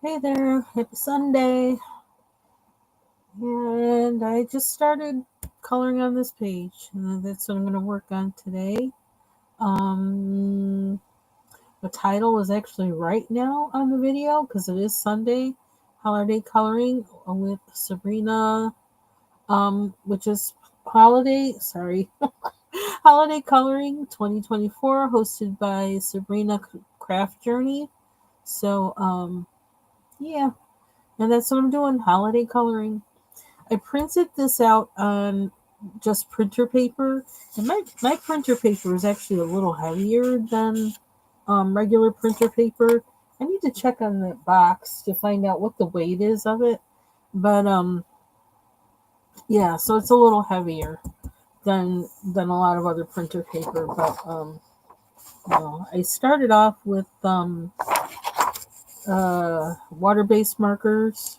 Hey there, happy Sunday. And I just started coloring on this page. That's what I'm going to work on today. Um, the title is actually right now on the video because it is Sunday, Holiday Coloring with Sabrina, which is Holiday Coloring 2024, hosted by Sabrina Craft Journey. So, yeah, and that's what I'm doing, holiday coloring. I printed this out on just printer paper, and my printer paper is actually a little heavier than regular printer paper. I need to check on that box to find out what the weight is of it. But yeah, so it's a little heavier than a lot of other printer paper. But I started off with water based markers.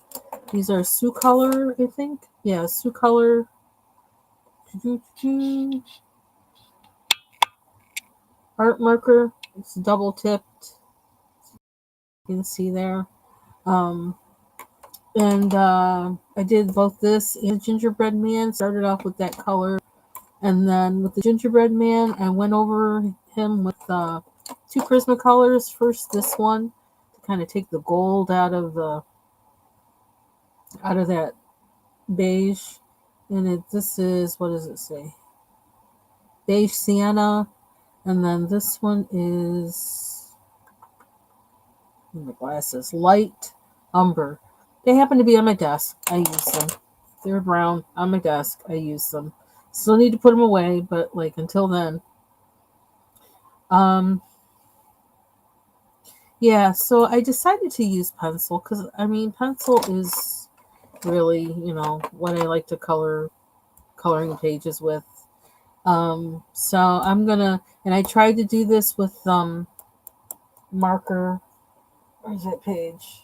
These are Sioux Color, I think. Yeah, Sioux Color art marker. It's double tipped. You can see there. Um, and I did both this and the gingerbread man. Started off with that color, and then with the gingerbread man, I went over him with two Prismacolors. First, this one to kind of take the gold out of that beige, and this is, what does it say? Beige sienna, and then this one is, the glasses, light umber. They happen to be on my desk. I use them. They're brown on my desk. I use them. Still need to put them away, but like until then. Um, yeah, so I decided to use pencil because I mean pencil is really, what I like to coloring pages with. So I'm gonna, and I tried to do this with marker. Where's that page?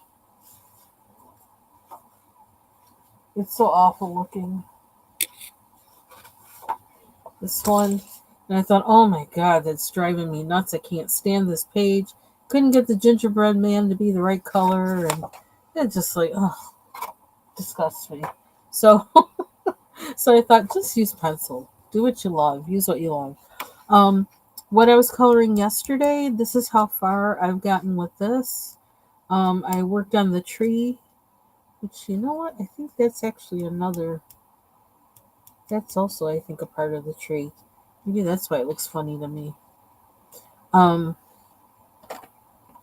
It's so awful looking. This one. And I thought, oh my god, that's driving me nuts. I can't stand this page. Couldn't get the gingerbread man to be the right color, and it just like, oh, disgusts me. So, so I thought, just use pencil. Do what you love. Use what you love. Um, what I was coloring yesterday, this is how far I've gotten with this. I worked on the tree, which, you know what? I think that's actually another. That's also, I think, a part of the tree. Maybe that's why it looks funny to me. Um,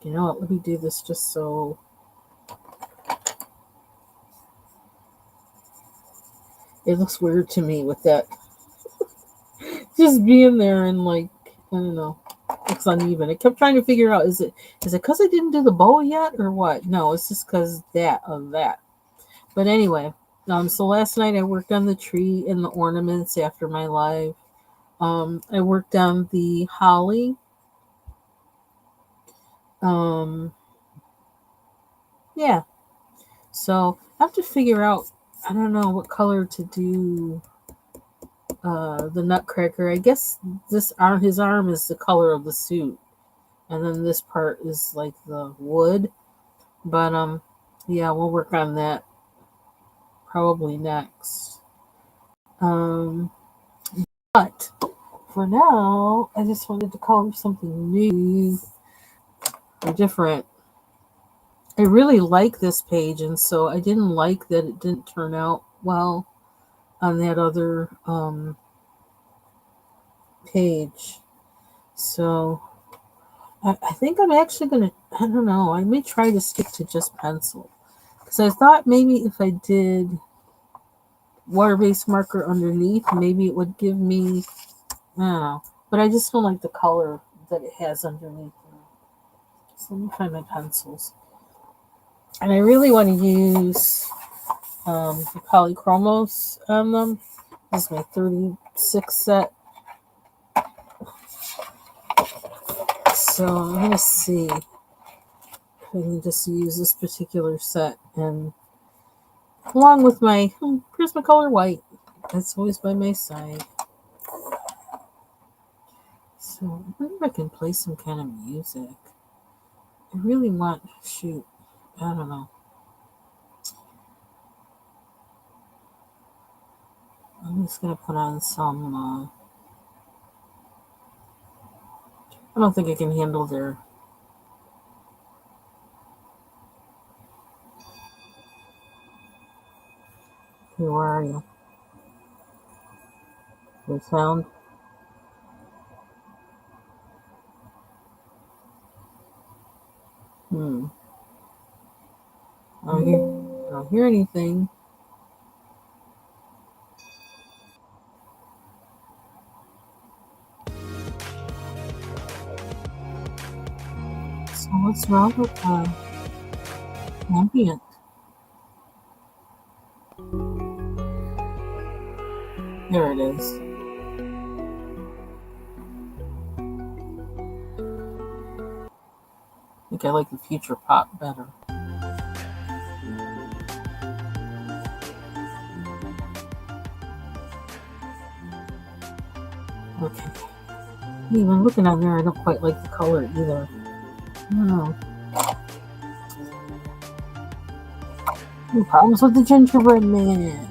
you know what? Let me do this just so it looks weird to me with that just being there and like, I don't know, looks uneven. I kept trying to figure out, is it because I didn't do the bow yet or what? No, it's just because that of that. But anyway, so last night I worked on the tree and the ornaments after my live. I worked on the holly. Um, yeah. So I have to figure out. I don't know what color to do. The Nutcracker. I guess his arm is the color of the suit, and then this part is like the wood. But yeah, we'll work on that probably next. Um, but for now, I just wanted to color something new or different. I really like this page, and so I didn't like that it didn't turn out well on that other page. So I think I'm actually gonna. I don't know. I may try to stick to just pencil because I thought maybe if I did water-based marker underneath, maybe it would give me. I don't know, but I just don't like the color that it has underneath. So let me find my pencils, and I really want to use the Polychromos on them. This is my 36 set. So I'm gonna see if I can just use this particular set and along with my Prismacolor white. That's always by my side. So I wonder if I can play some kind of music. I really want shoot. I don't know. I'm just gonna put on some. I don't think I can handle their. Hey, where are you? They sound. Hmm. I don't hear anything. So what's wrong with the ambient? There it is. I think I like the future pop better. Okay. Even looking on there, I don't quite like the color either. I don't know. Any problems with the gingerbread man?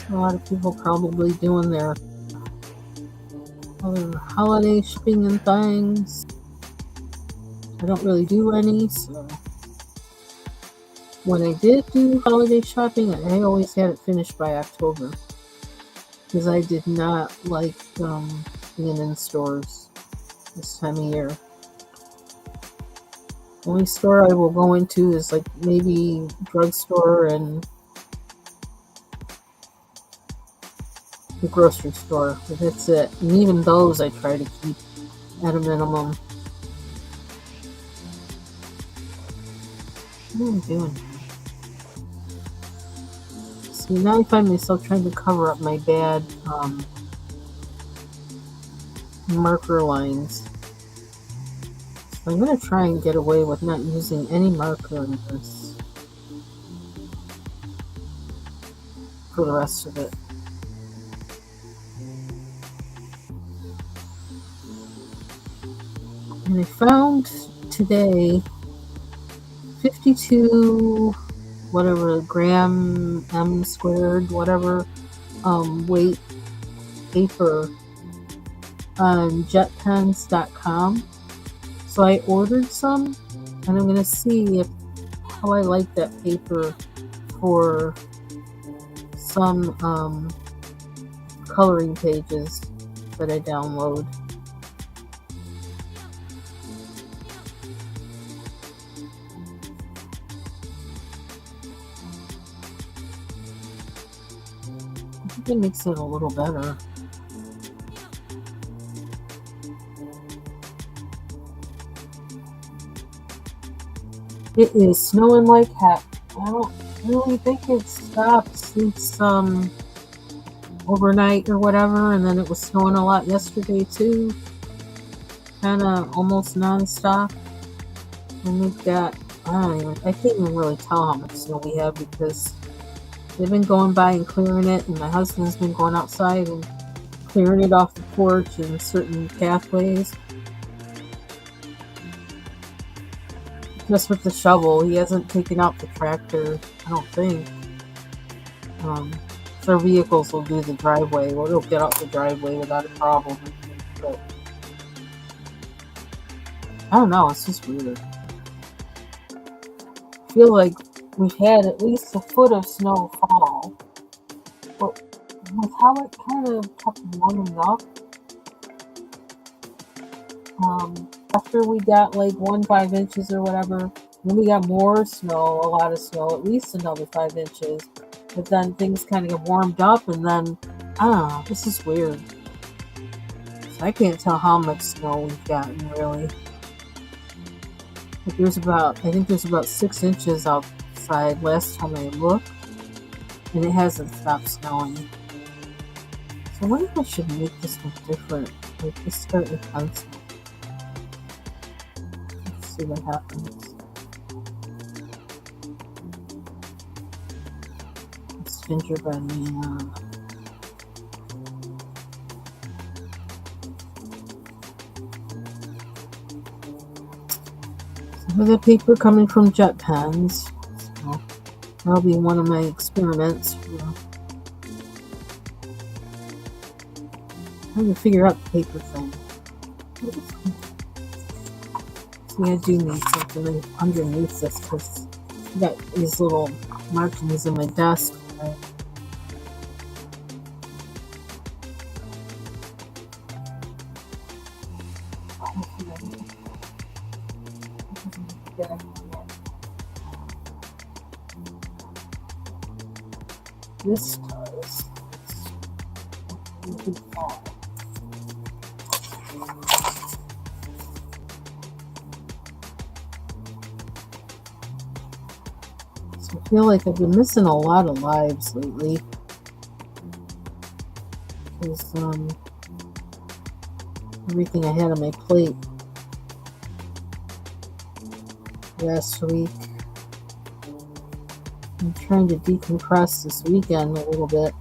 A lot of people probably doing their other holiday shopping and things. I don't really do any, so when I did do holiday shopping, I always had it finished by October because I did not like being in stores this time of year. The only store I will go into is like maybe drugstore and the grocery store, but that's it. And even those I try to keep at a minimum. What am I doing? See, now I find myself trying to cover up my bad marker lines. So I'm going to try and get away with not using any marker in this for the rest of it. And I found today 52 whatever gram m squared whatever weight paper on jetpens.com. So I ordered some, and I'm gonna see if how I like that paper for some coloring pages that I download. I think it makes it a little better. It is snowing like heck. I don't really think it stopped since overnight or whatever, and then it was snowing a lot yesterday too. Kind of almost nonstop. And we've got I can't even really tell how much snow we have because they've been going by and clearing it, and my husband's been going outside and clearing it off the porch in certain pathways. Just with the shovel, he hasn't taken out the tractor, I don't think. Their vehicles will do the driveway, or it'll get out the driveway without a problem. But I don't know, it's just weird. I feel like we've had at least a foot of snow fall, but with how it kind of kept warming up, after we got like 5 inches or whatever, then we got more snow, a lot of snow, at least another 5 inches. But then things kind of get warmed up, and then I don't know. This is weird. So I can't tell how much snow we've gotten really. But I think there's about 6 inches outside last time I looked, and it hasn't stopped snowing. So I wonder if I should make this one different. Like just start with pencil. Let's see what happens. gingerbread man. Some of the paper coming from jet pens. So that'll be one of my experiments. Trying to figure out the paper thing. See, I do need something underneath this because I got these little markings in my desk. This does. So I feel like I've been missing a lot of lives lately. Because everything I had on my plate last week. I'm trying to decompress this weekend a little bit.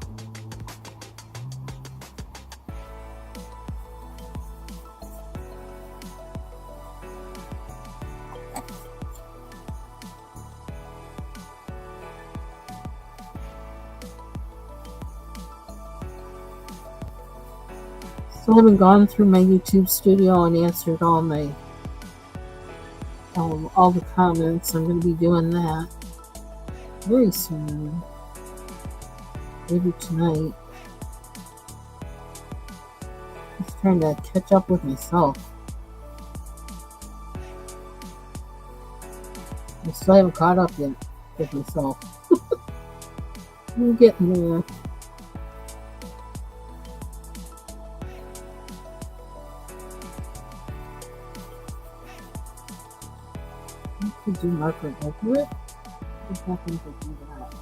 Still haven't gone through my YouTube studio and answered all the comments. I'm going to be doing that very soon. Maybe tonight. Just trying to catch up with myself. I still haven't caught up yet with myself. I'm getting there. I could do Margaret Edgeworth. What happens if I do that?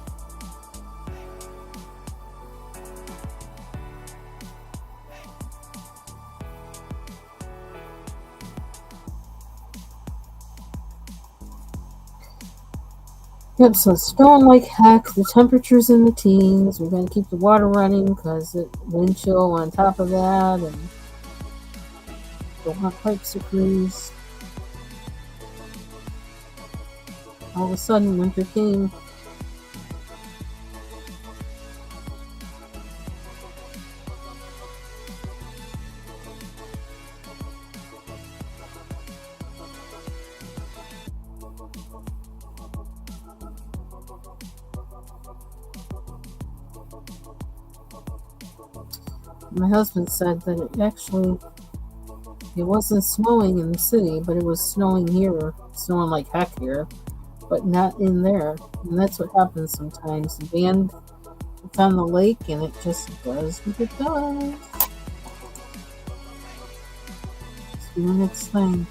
Yep, so it's snowing like heck. The temperature's in the teens. We're going to keep the water running because it wind chill on top of that, and don't want pipes to freeze. All of a sudden, winter came. My husband said that it wasn't snowing in the city, but it was snowing here, snowing like heck here, but not in there. And that's what happens sometimes. The band it's on the lake and it just does what it does. It's doing its thing.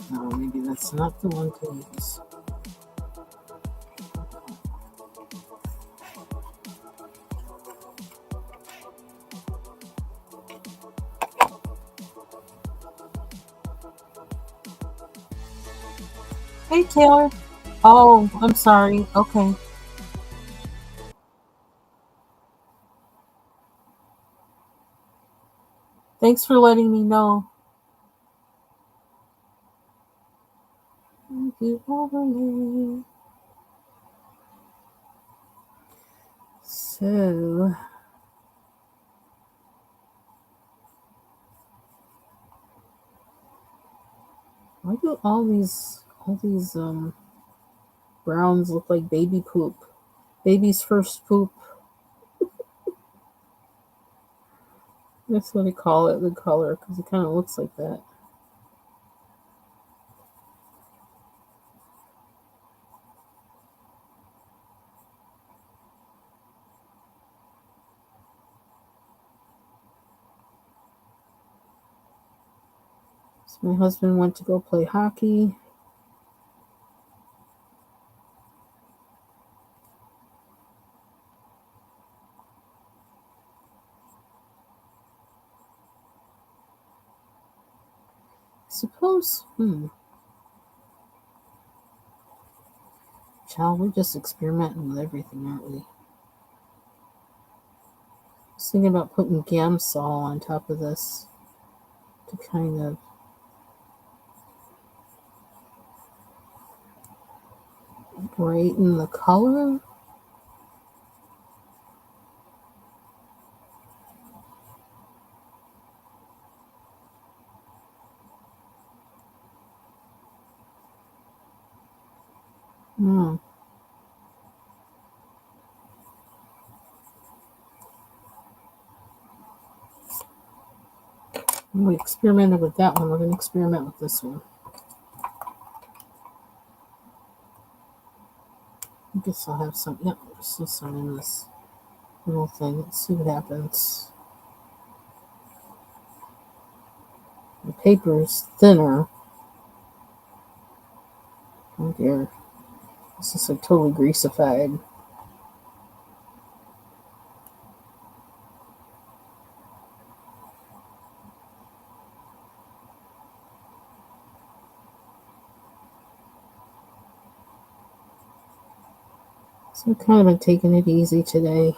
No, maybe that's not the one to use. Hey, Taylor. Oh, I'm sorry. Okay. Thanks for letting me know. Thank you, overlay. So, why do all these browns look like baby poop? Baby's first poop. That's what I call it, the color, because it kind of looks like that. So my husband went to go play hockey. those? Child, we're just experimenting with everything, aren't we? I was thinking about putting Gamsol on top of this to kind of brighten the color. We experimented with that one. We're going to experiment with this one. I guess I'll have some. Yep, there's still some in this little thing. Let's see what happens. The paper is thinner. Oh dear. This is like totally greasified. So I've kind of been taking it easy today.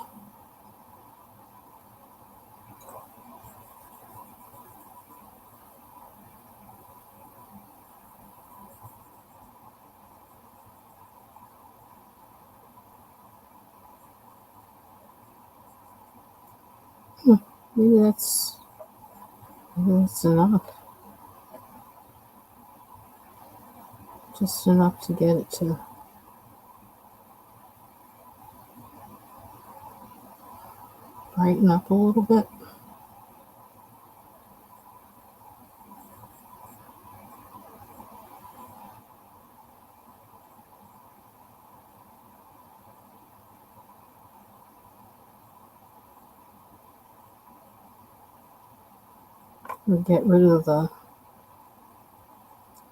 Maybe that's enough. Just enough to get it to brighten up a little bit. And get rid of the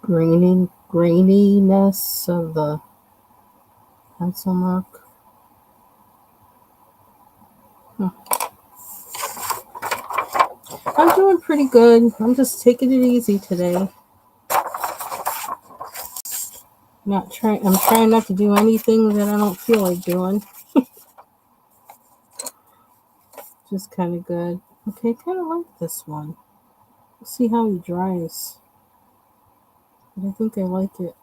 graininess of the pencil mark. I'm doing pretty good. I'm just taking it easy today. I'm trying not to do anything that I don't feel like doing. Just kind of good. Okay, kind of like this one. We'll see how he dries. But I think I like it.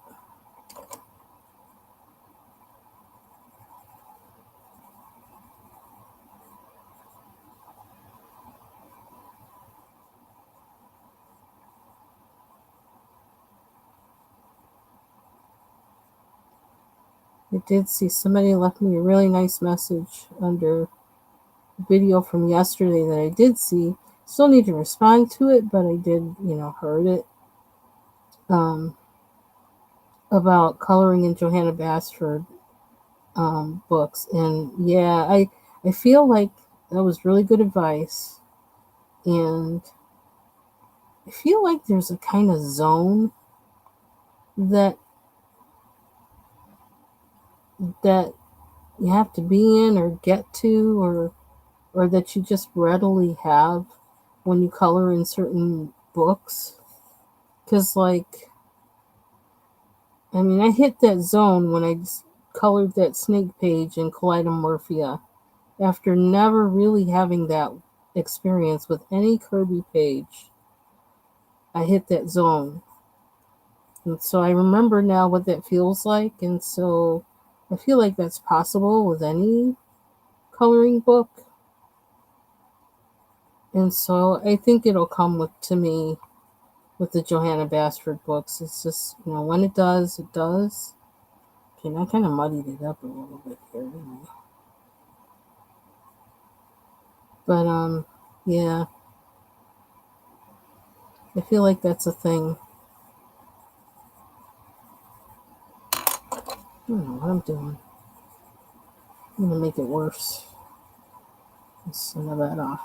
I did see somebody left me a really nice message under the video from yesterday that I did see. Still need to respond to it, but I did, heard it. About coloring in Johanna Basford books. And yeah, I feel like that was really good advice. And I feel like there's a kind of zone that you have to be in or get to or that you just readily have when you color in certain books. Because I hit that zone when I colored that snake page in Kaleidomorphia after never really having that experience with any Kirby page. I hit that zone. And so I remember now what that feels like. And so I feel like that's possible with any coloring book. And so I think it'll come to me with the Johanna Basford books. It's just, when it does, it does. Okay, I kind of muddied it up a little bit here, didn't I? But, yeah. I feel like that's a thing. I don't know what I'm doing. I'm going to make it worse. Let's none of that off.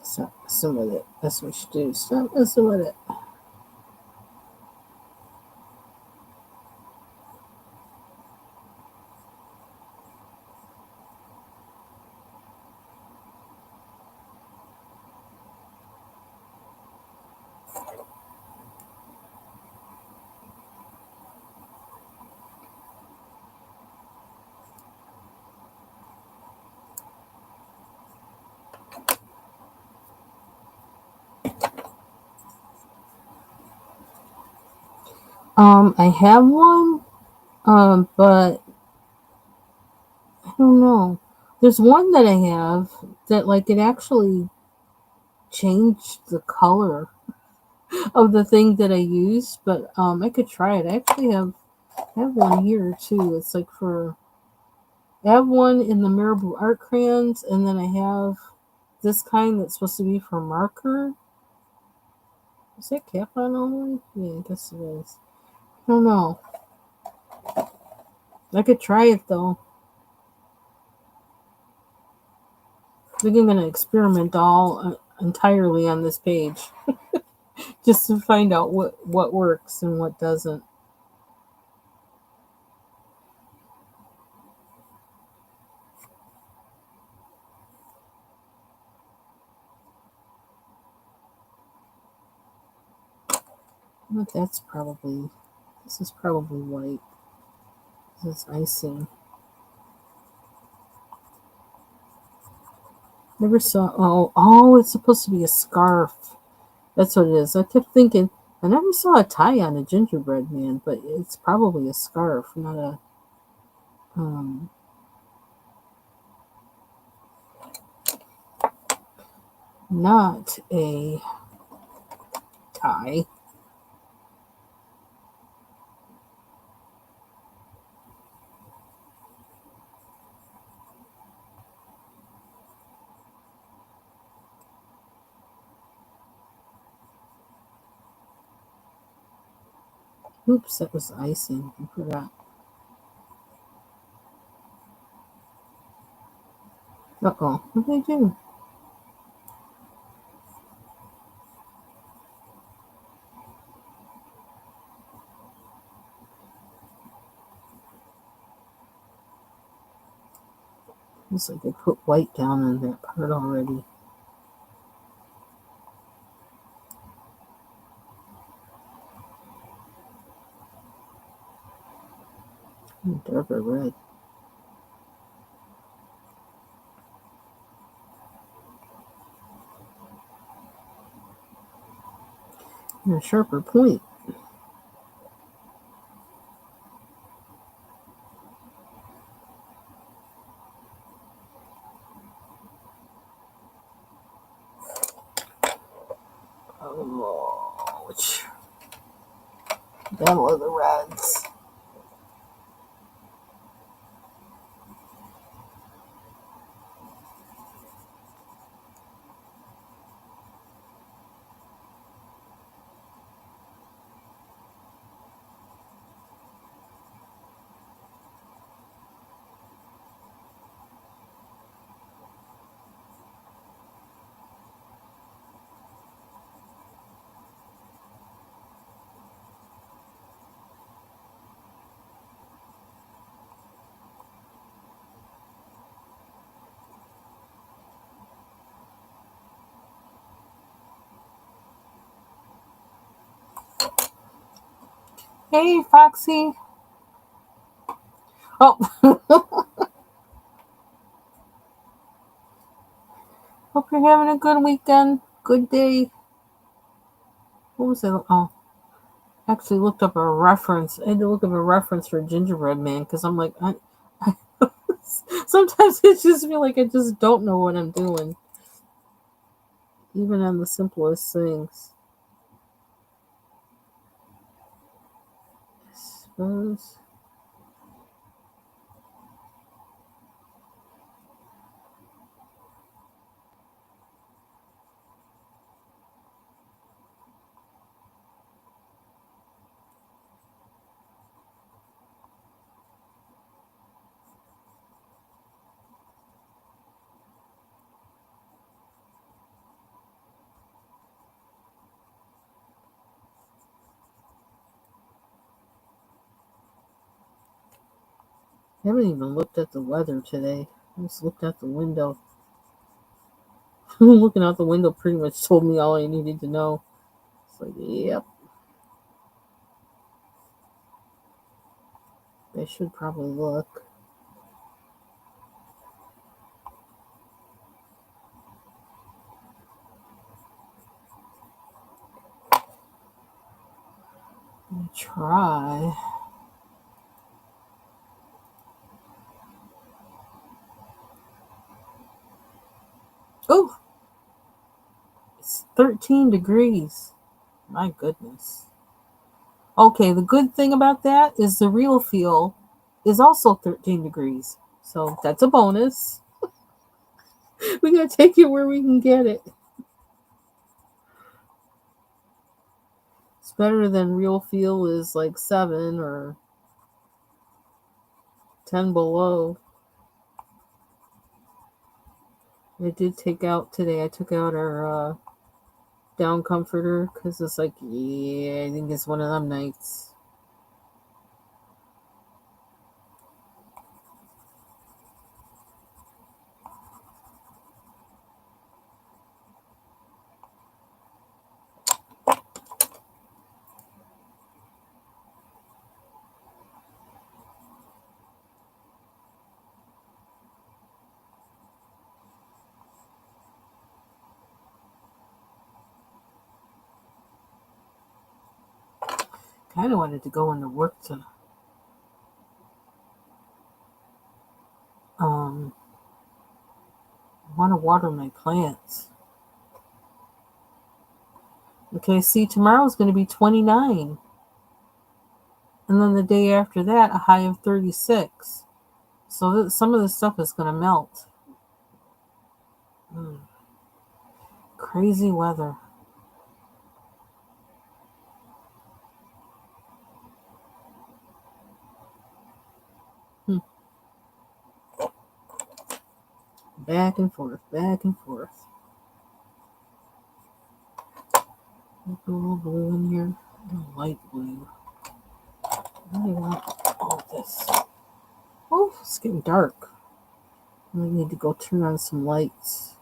Stop messing with it. That's what you do. Stop messing with it. I have one, but I don't know. There's one that I have that like it actually changed the color of the thing that I use, but I could try it. I actually have one here too. It's like for I have one in the Marabou art crayons, and then I have this kind that's supposed to be for marker. Is that cap on all the way? Yeah, I guess it is. I don't know. I could try it though. I think I'm gonna experiment all entirely on this page just to find out what works and what doesn't. But that's probably this is probably white. This is icing. Never saw. Oh, it's supposed to be a scarf. That's what it is. I kept thinking I never saw a tie on a gingerbread man, but it's probably a scarf, um, not a tie. Oops, that was icing. I forgot. Uh-oh, what did I do? Looks like I put white down on that part already. Darker red. And a sharper point. Ouch. Battle of the Reds. Hey, Foxy. Oh, hope you're having a good weekend. Good day. What was it? Oh, actually looked up a reference. I had to look up a reference for Gingerbread Man because I'm like, I sometimes it just feel like I just don't know what I'm doing, even on the simplest things. I suppose. I haven't even looked at the weather today. I just looked out the window. Looking out the window pretty much told me all I needed to know. It's like, yep, I should probably look. Try. Oh, it's 13 degrees. My goodness. Okay, the good thing about that is the real feel is also 13 degrees. So that's a bonus. We gotta take it where we can get it. It's better than real feel is like 7 or 10 below. I did take out today. I took out our down comforter because it's like, yeah, I think it's one of them nights. Kind of wanted to go into work to um want to water my plants. Okay, see, tomorrow's going to be 29, and then the day after that, a high of 36. So some of this stuff is going to melt. Mm, crazy weather. Hmm. Back and forth, back and forth. Put a little blue in here, a little light blue. I really want all this. Oh, it's getting dark. I need to go turn on some lights.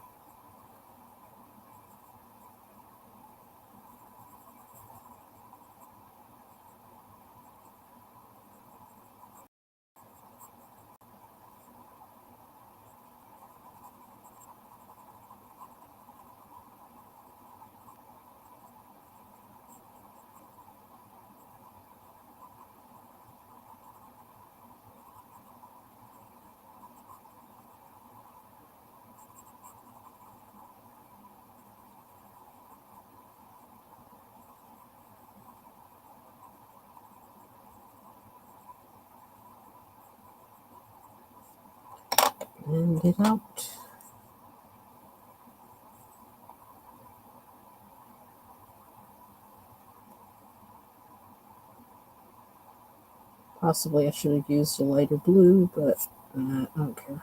And get out. Possibly I should have used a lighter blue, but I don't care.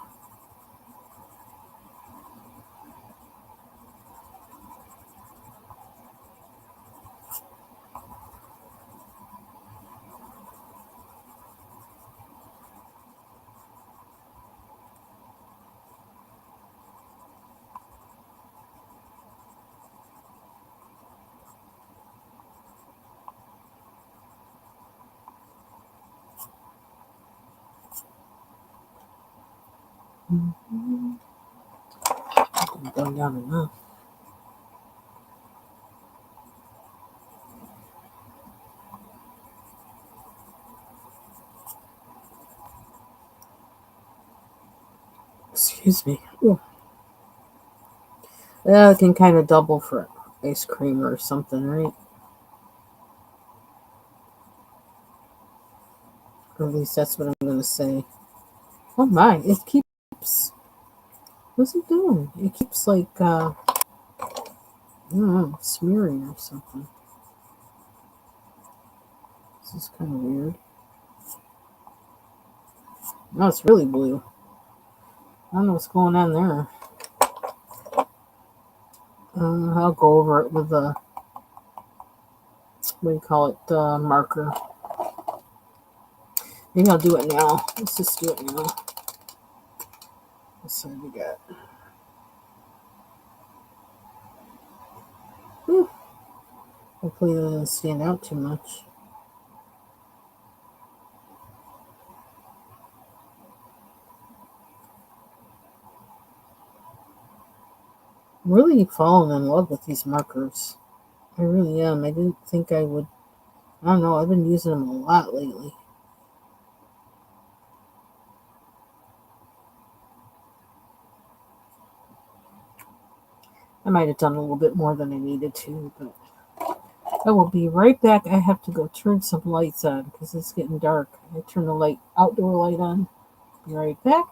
Mm-hmm. I'm going down enough. Excuse me. Ooh. That can kind of double for ice cream or something, right? Or at least that's what I'm going to say. Oh my, it keeps. What's it doing? It keeps like, I don't know, smearing or something. This is kind of weird. No, it's really blue. I don't know what's going on there. I'll go over it with a, what do you call it, marker. Maybe I'll do it now. Let's just do it now. Let's see what we got. Whew. Hopefully it doesn't stand out too much. I'm really falling in love with these markers. I really am. I didn't think I would I don't know, I've been using them a lot lately. I might have done a little bit more than I needed to, but I will be right back. I have to go turn some lights on because it's getting dark. I turn the outdoor light on. Be right back.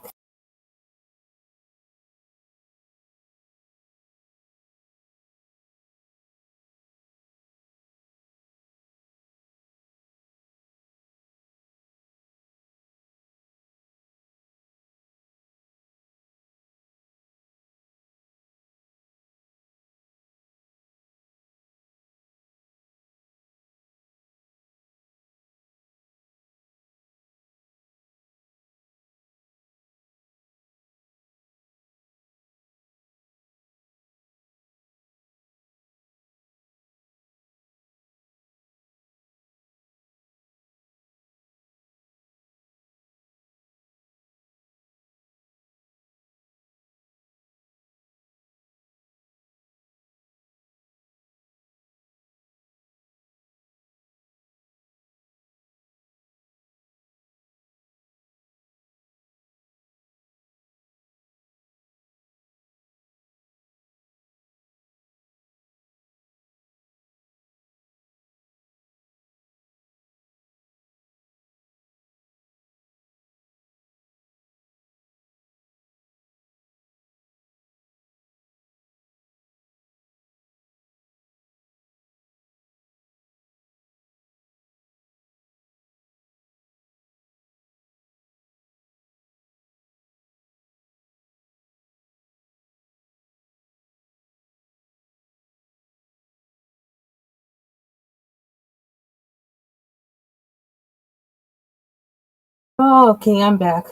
Oh, okay, I'm back.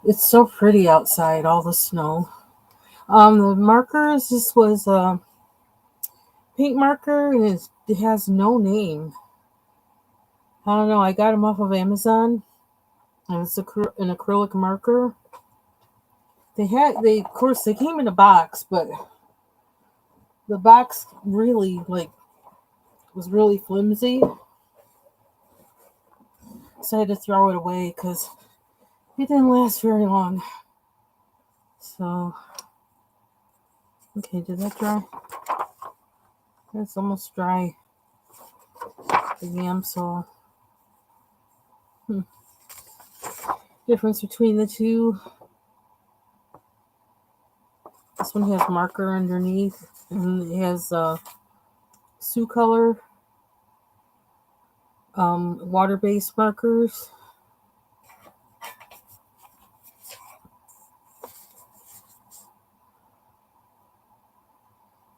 It's so pretty outside, all the snow. The markers, this was a paint marker, and it has no name. I don't know. I got them off of Amazon, and it's an acrylic marker. Of course, they came in a box, but the box really, was really flimsy. So I had to throw it away because it didn't last very long. So, okay, did that dry? It's almost dry. The yam saw. Difference between the two. This one has marker underneath, and it has Sioux color water-based markers.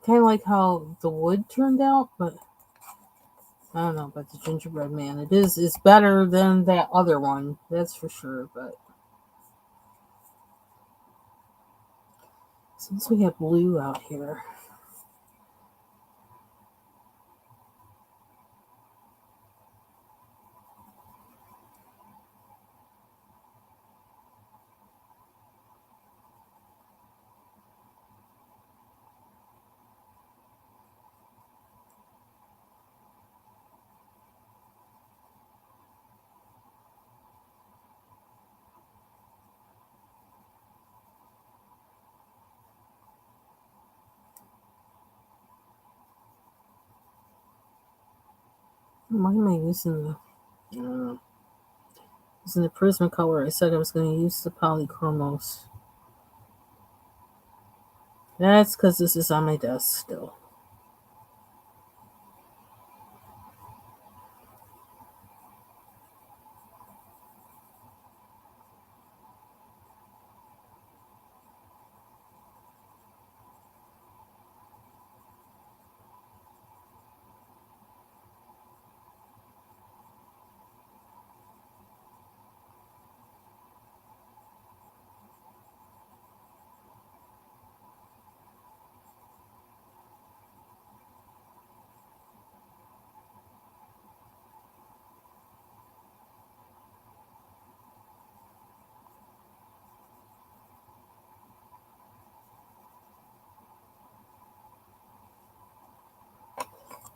Kind of like how the wood turned out, but I don't know about the gingerbread man. It's better than that other one, that's for sure. But since we have blue out here, why am I using using the Prismacolor? I said I was going to use the Polychromos. That's because this is on my desk still.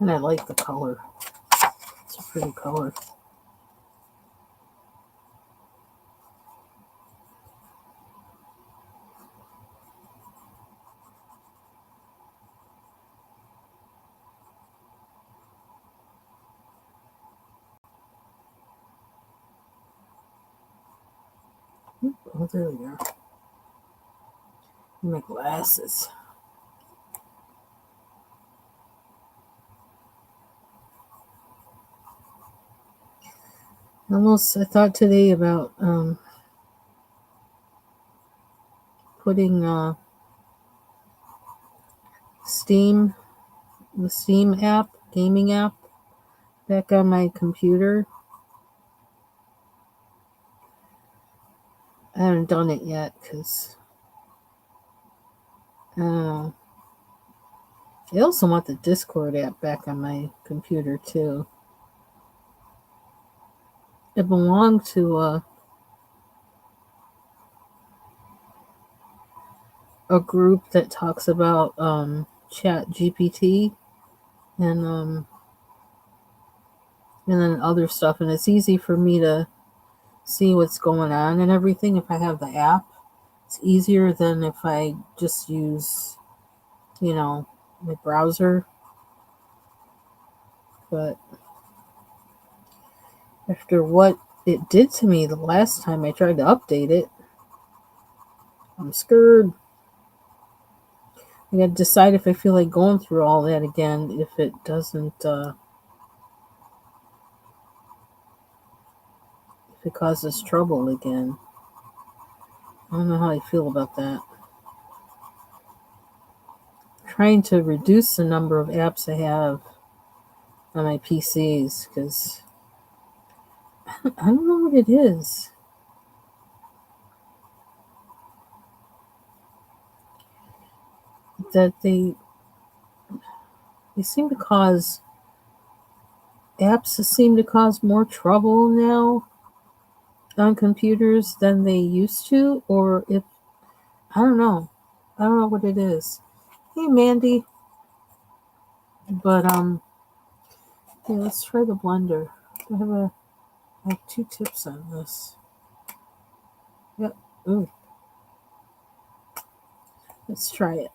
And I like the color. pretty color. Oh, there we are. My glasses. I thought today about putting Steam, the Steam app, gaming app, back on my computer. I haven't done it yet because I also want the Discord app back on my computer too. It belonged to a group that talks about Chat GPT and then other stuff, and it's easy for me to see what's going on and everything if I have the app. It's easier than if I just use, my browser. But after what it did to me the last time I tried to update it, I'm scared. I gotta decide if I feel like going through all that again if it doesn't, if it causes trouble again. I don't know how I feel about that. Trying to reduce the number of apps I have on my PCs because I don't know what it is. That they seem to cause apps seem to cause more trouble now on computers than they used to, or if I don't know. I don't know what it is. Hey Mandy. But yeah, let's try the blender. I have 2 tips on this. Yep. Ooh. Let's try it.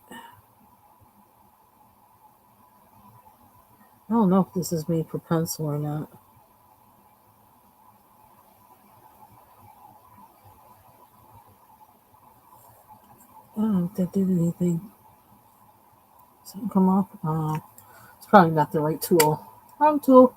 I don't know if this is made for pencil or not. I don't know if that did anything. Something come up? It's probably not the right tool. Wrong tool.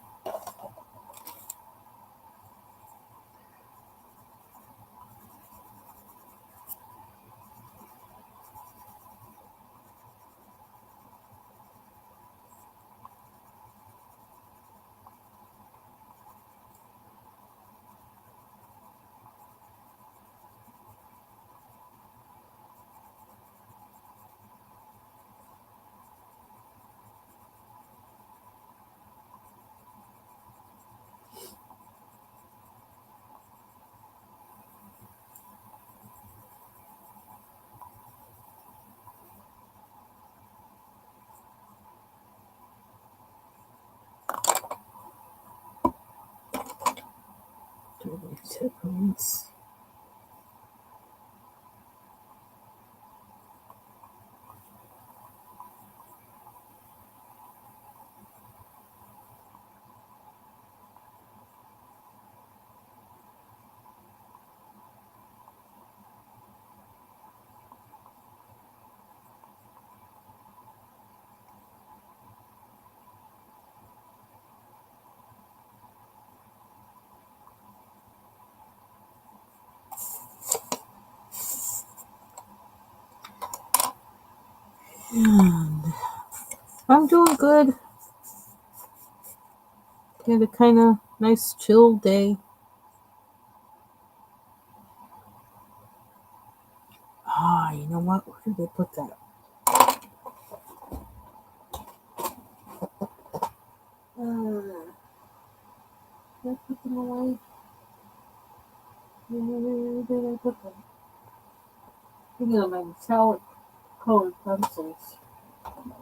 Tip points. And I'm doing good. Had a kind of nice chill day. You know what? Where did they put that? Did I put them away? Where did I put them? Thinking of my metallic colored pencils.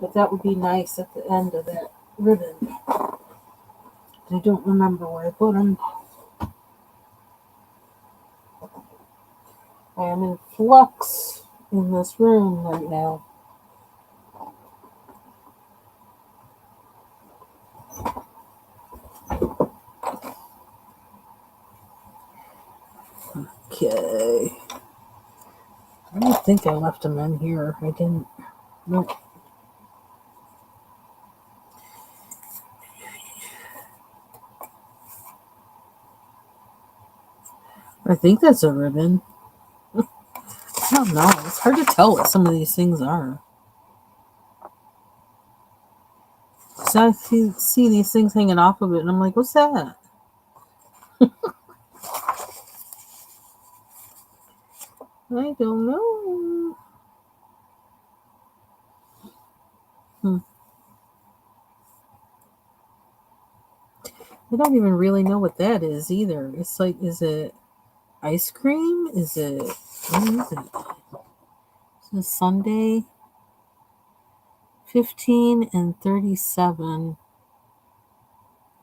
But that would be nice at the end of that ribbon I don't remember where I put them. I am in flux in this room right now. Okay. I don't think I left them in here. I didn't. Nope. I think that's a ribbon. I don't know. It's hard to tell what some of these things are. So I see these things hanging off of it, and I'm like, what's that? I don't know. I don't even really know what that is either. It's like, is it ice cream? Is it, what is it? Is it Sunday? 15 and 37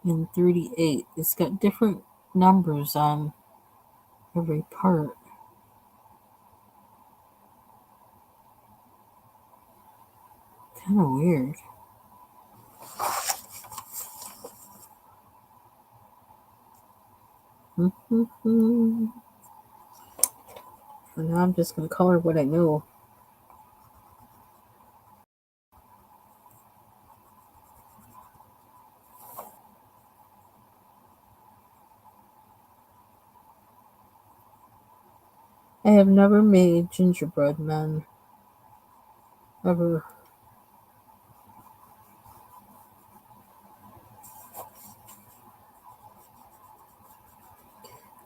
and 38. It's got different numbers on every part. Kind of weird. For now, I'm just going to color what I know. I have never made gingerbread men. Ever.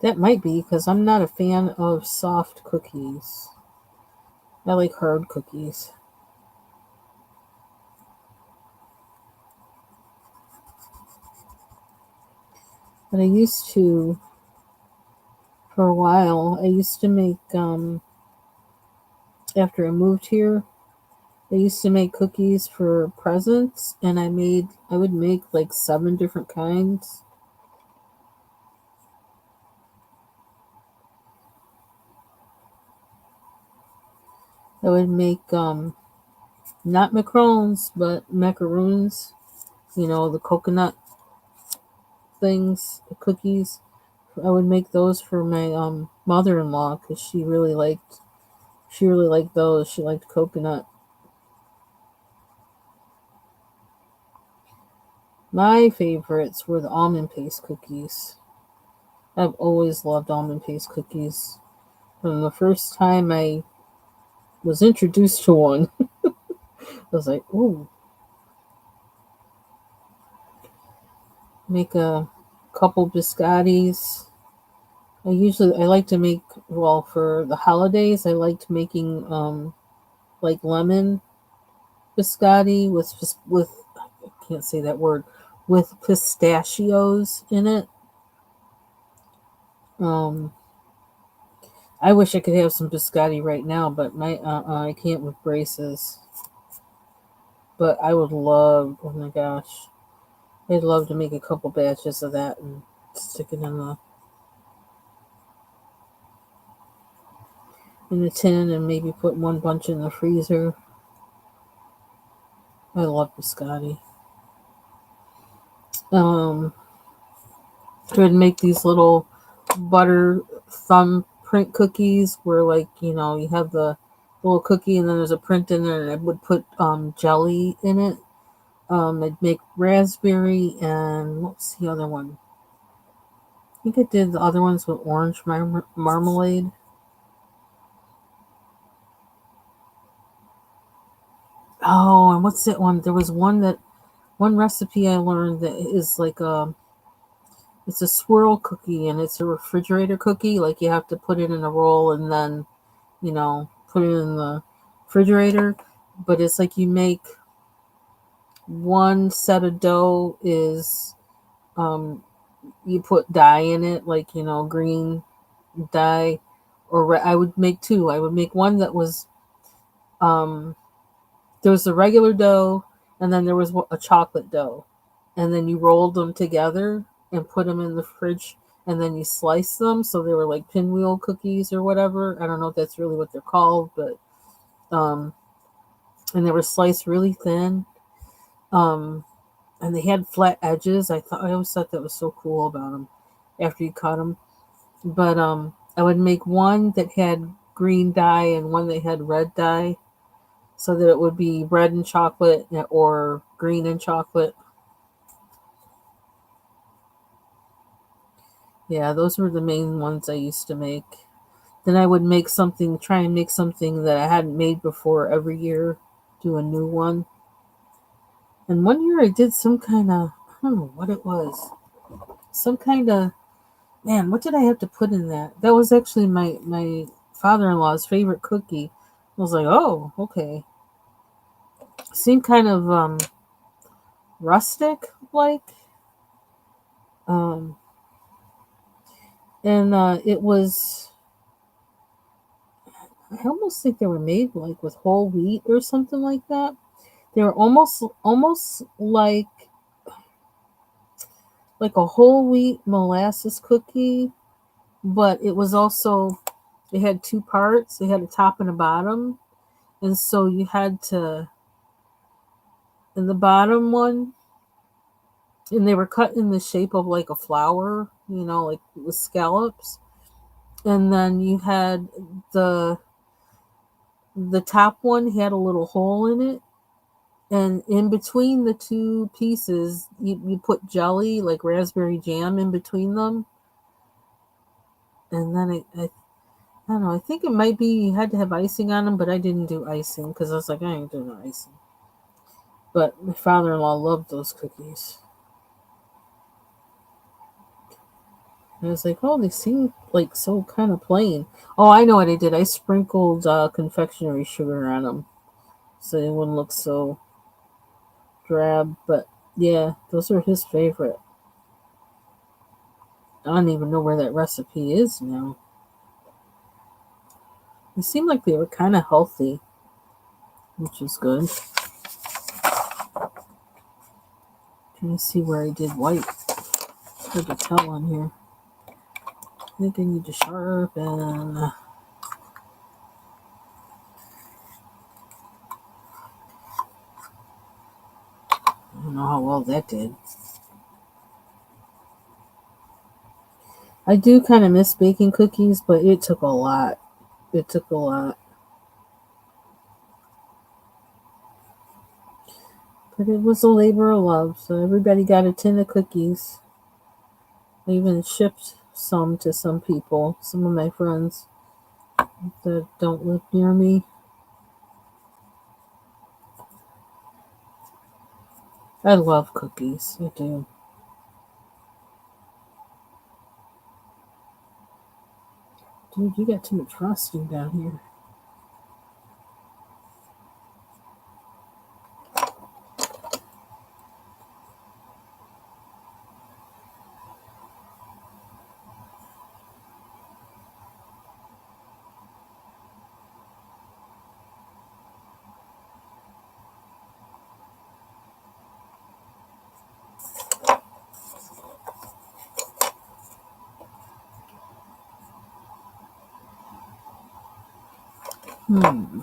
That might be because I'm not a fan of soft cookies. I like hard cookies. But I used to, for a while, I used to make, after I moved here, I used to make cookies for presents, and I would make like 7 different kinds. I would make, not macarons, but macaroons, the coconut things, the cookies. I would make those for my mother-in-law because she really liked those. She liked coconut. My favorites were the almond paste cookies. I've always loved almond paste cookies. From the first time I was introduced to one, I was like, ooh, make a couple biscottis. I like to make, well, for the holidays I liked making like lemon biscotti with I can't say that word, with pistachios in it. Um I wish I could have some biscotti right now, but I can't with braces. But I would love, oh my gosh, I'd love to make a couple batches of that and stick it in the tin and maybe put one bunch in the freezer. I love biscotti. Um, I would make these little butter thumbprint cookies where, like, you have the little cookie and then there's a print in there, and I would put jelly in it. I'd make raspberry and what's the other one? I think I did the other ones with orange marmalade. Oh, and what's that one? There was one recipe I learned that is like it's a swirl cookie and it's a refrigerator cookie. Like you have to put it in a roll and then put it in the refrigerator. But it's like you make one set of dough is um you put dye in it, like green dye, or I would make two. I would make one that was um there was the regular dough, and then there was a chocolate dough, and then you rolled them together, and put them in the fridge, and then you slice them. So they were like pinwheel cookies or whatever. I don't know if that's really what they're called, but um, and they were sliced really thin. Um, and they had flat edges. I always thought that was so cool about them after you cut them. But I would make one that had green dye and one that had red dye, so that it would be red and chocolate or green and chocolate. Yeah, those were the main ones I used to make. Then I would make something, try and make something that I hadn't made before every year, do a new one. And one year I did some kind of, I don't know what it was, some kind of, man, what did I have to put in that? That was actually my father-in-law's favorite cookie. I was like, oh, okay. Seemed kind of rustic like. Um, and it was, I almost think they were made like with whole wheat or something like that. They were almost like a whole wheat molasses cookie, but it was also, it had two parts. It had a top and a bottom, and so you had to, in the bottom one, and they were cut in the shape of like a flower, like with scallops. And then you had the the top one had a little hole in it, and in between the two pieces, you put jelly, like raspberry jam, in between them. And then I don't know. I think it might be you had to have icing on them, but I didn't do icing because I was like, I ain't doing no icing. But my father-in-law loved those cookies. And I was like, oh, they seem like so kind of plain. Oh, I know what I did. I sprinkled confectionery sugar on them so it wouldn't look so drab. But yeah, those are his favorite. I don't even know where that recipe is now. It seemed like they were kind of healthy, which is good. Trying to see where I did white. It's hard to tell on here. I think I need to sharpen. I don't know how well that did. I do kind of miss baking cookies, but it took a lot. It took a lot. But it was a labor of love, so everybody got a tin of cookies. I even shipped some to some people, some of my friends that don't live near me. I love cookies. I do. Dude, you got too much frosting down here. Hmm.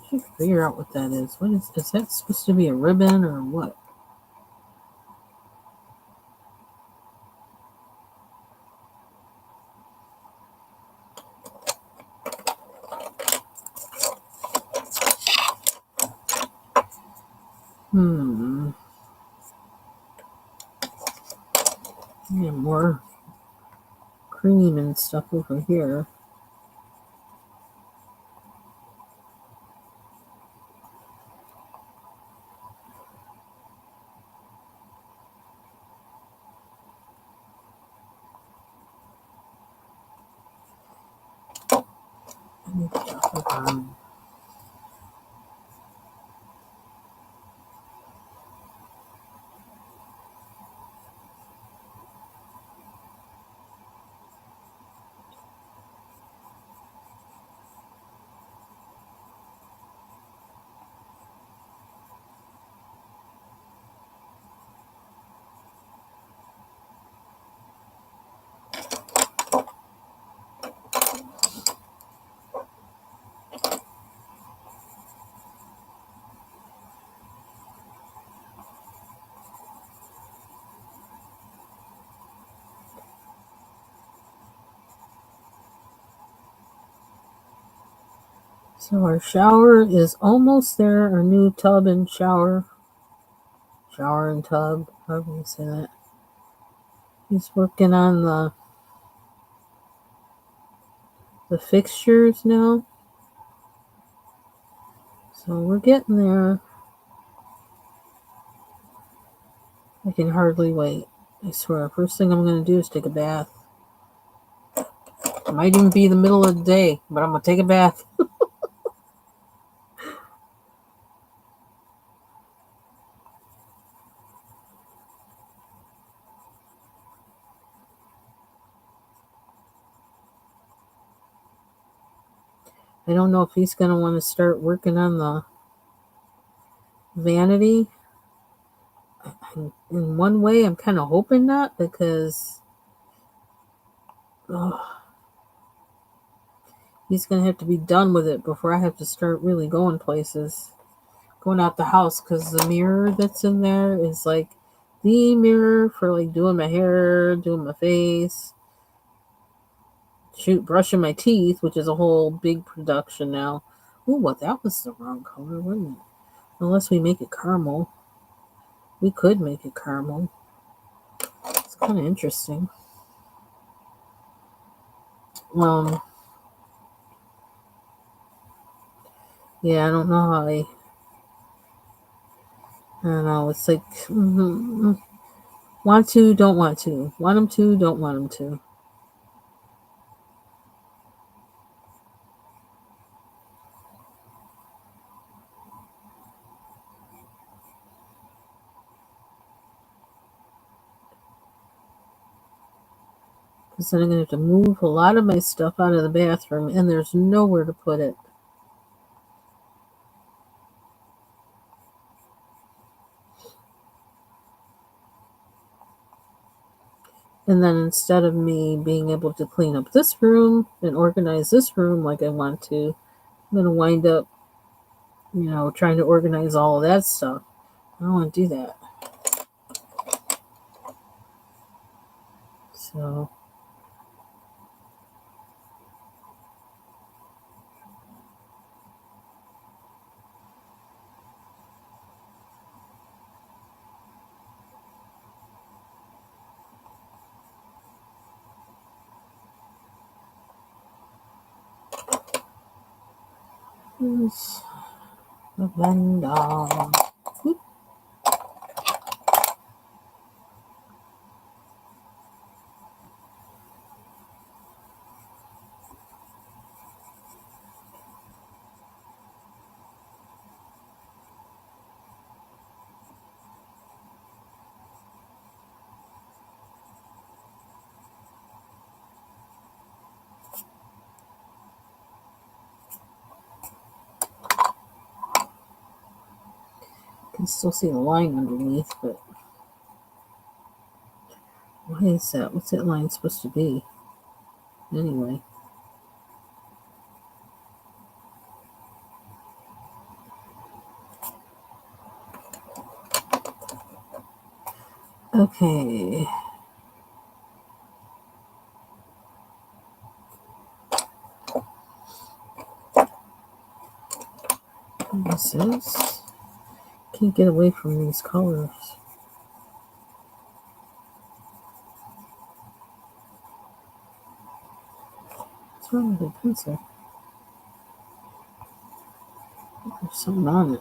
I should figure out what that is. What is that supposed to be a ribbon or what? Hmm. Yeah, more cream and stuff over here. I need to chocolate brown. So our shower is almost there. Our new tub and shower and tub. How do you say that? He's working on the fixtures now. So we're getting there. I can hardly wait. I swear. First thing I'm going to do is take a bath. It might even be the middle of the day, but I'm going to take a bath. I don't know if he's going to want to start working on the vanity. In one way, I'm kind of hoping not, because he's going to have to be done with it before I have to start really going places. Going out the house, because the mirror that's in there is like the mirror for like doing my hair, doing my face, brushing my teeth, which is a whole big production now. Ooh, what, that was the wrong color, wasn't it? Unless we make it caramel. We could make it caramel. It's kind of interesting. Yeah, I don't know how I don't know. It's like want to, don't want to, want them to, don't want them to. Because then I'm gonna have to move a lot of my stuff out of the bathroom, and there's nowhere to put it. And then instead of me being able to clean up this room and organize this room like I want to, I'm gonna wind up, trying to organize all of that stuff. I don't want to do that. So here's the blender. You can still see the line underneath, but why is that? What's that line supposed to be? Anyway. Okay. This is. Can't get away from these colors. What's wrong with the pencil? There's something on it.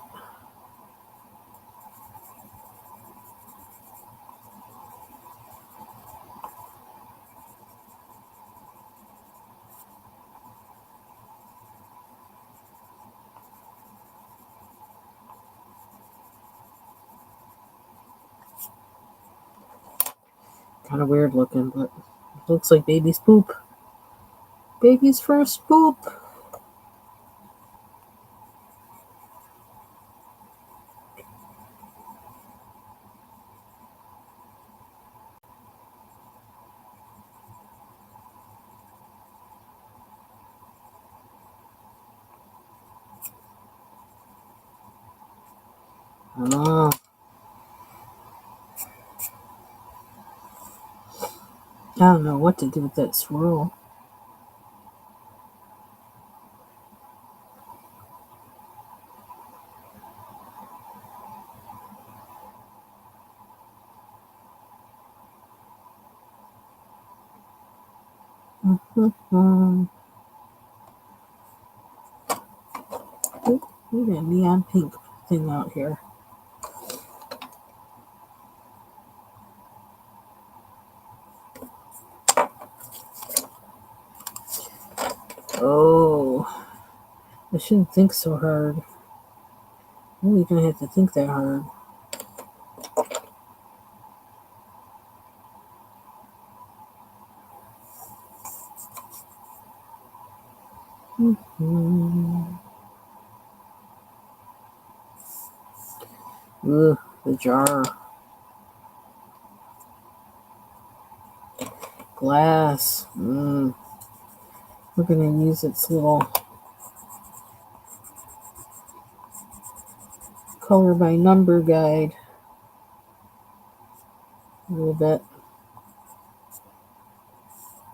Kind of weird looking, but it looks like baby's poop. Baby's first poop. Oh, I don't know what to do with that swirl. Look at a neon pink thing out here. Oh, I shouldn't think so hard. Really don't have to think that hard. Ugh, the jar. Glass. We're gonna use its little color by number guide a little bit,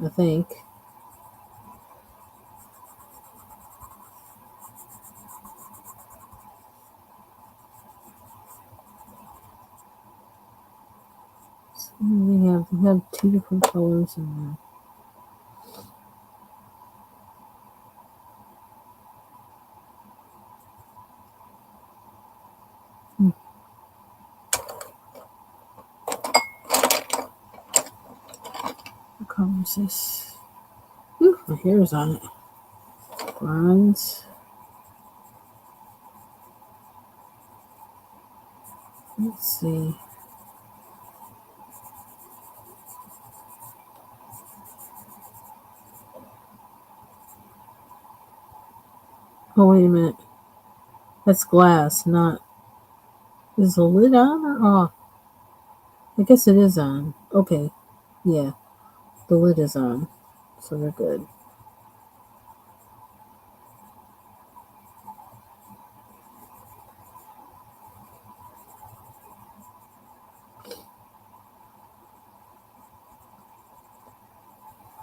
I think. So we have two different colors in there. What color is this? Ooh, my hair's on it. Bronze. Let's see. Oh, wait a minute. That's glass, not. Is the lid on or off? I guess it is on. Okay. Yeah, the lid is on. So they're good.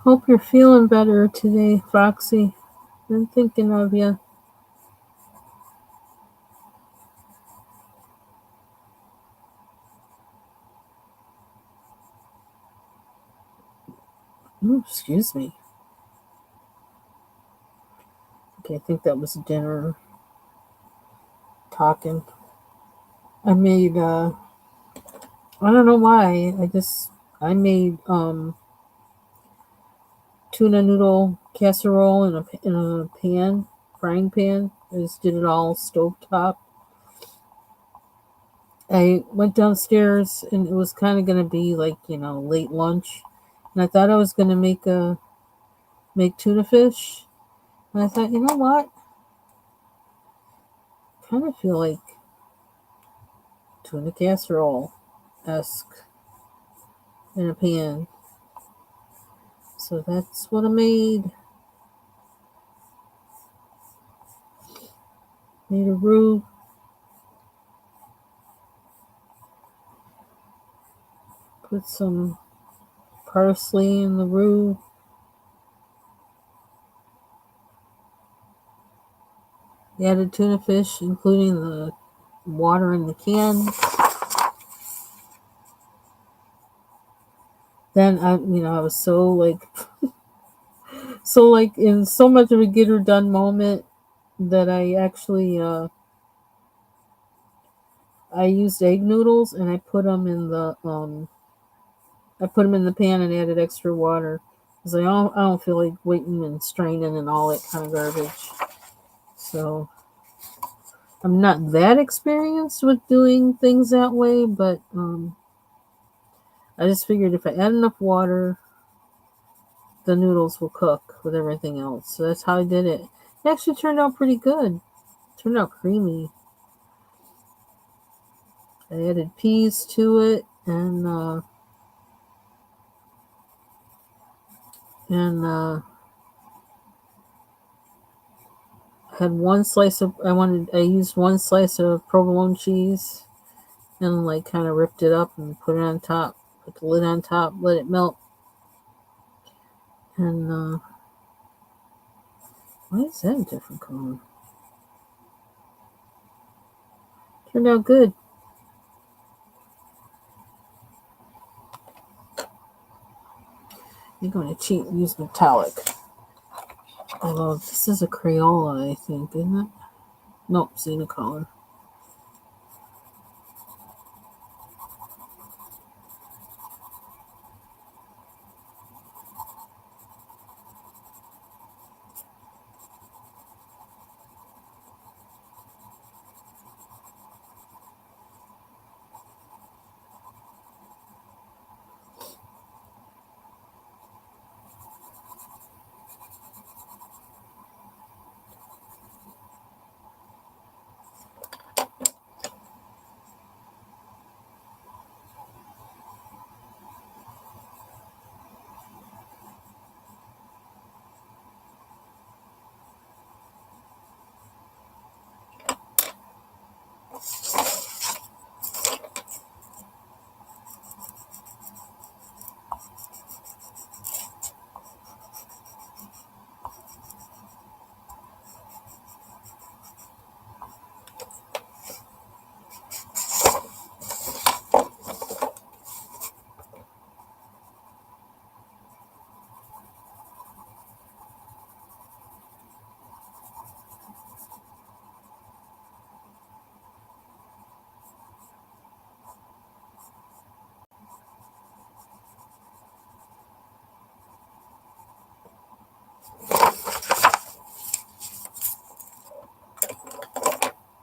Hope you're feeling better today, Foxy. Been thinking of you. Ooh, excuse me. Okay, I think that was dinner talking. I made I don't know why. I made tuna noodle casserole in a pan, frying pan. I just did it all stovetop. I went downstairs and it was kind of gonna be like late lunch, and I thought I was gonna make tuna fish, and I thought, you know what, I kind of feel like tuna casserole esque in a pan. So that's what I made. Made a roux. Put some parsley in the roux. Added tuna fish, including the water in the can. Then I was so like in so much of a get her done moment that I actually I used egg noodles and I put them in the pan and added extra water because I don't feel like waiting and straining and all that kind of garbage. So I'm not that experienced with doing things that way, but I just figured if I add enough water, the noodles will cook with everything else. So that's how I did it. It actually turned out pretty good. It turned out creamy. I added peas to it and had one slice of I used one slice of provolone cheese and like kind of ripped it up and put it on top. Put the lid on top, let it melt, and why is that a different color? Turned out good. I'm going to cheat and use metallic. Although this is a Crayola, I think, isn't it? Nope, Color.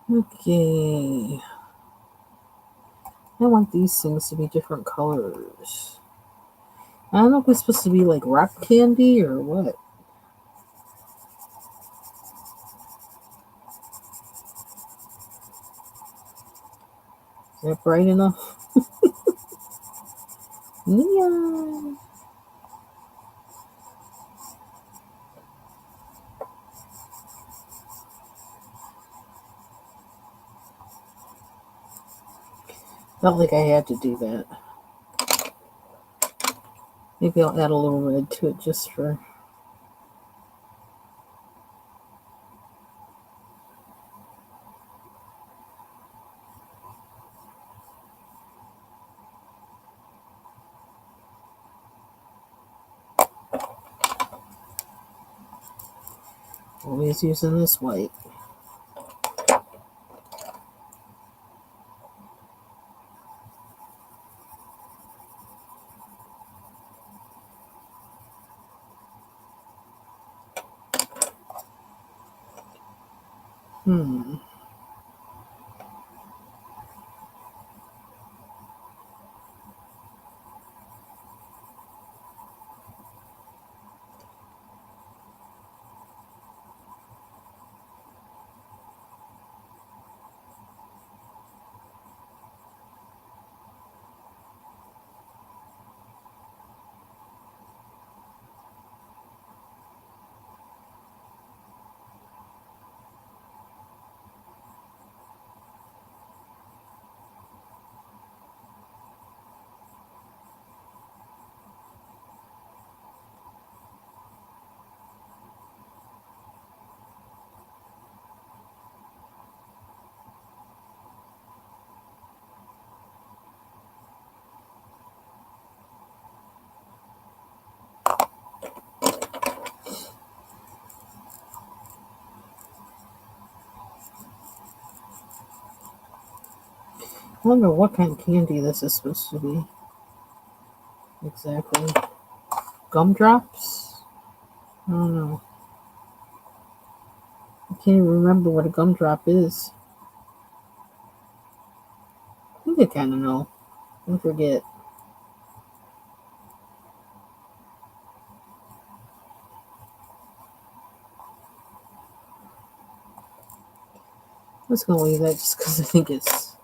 Okay. I want these things to be different colors. I don't know if it's supposed to be like rock candy or what. Is that bright enough? Neon. Felt like I had to do that. Maybe I'll add a little red to it just for... Always using this white. Hmm. I wonder what kind of candy this is supposed to be. Exactly. Gumdrops? I don't know. I can't even remember what a gumdrop is. I think I kind of know. I forget. I'm just going to leave that just because I think it's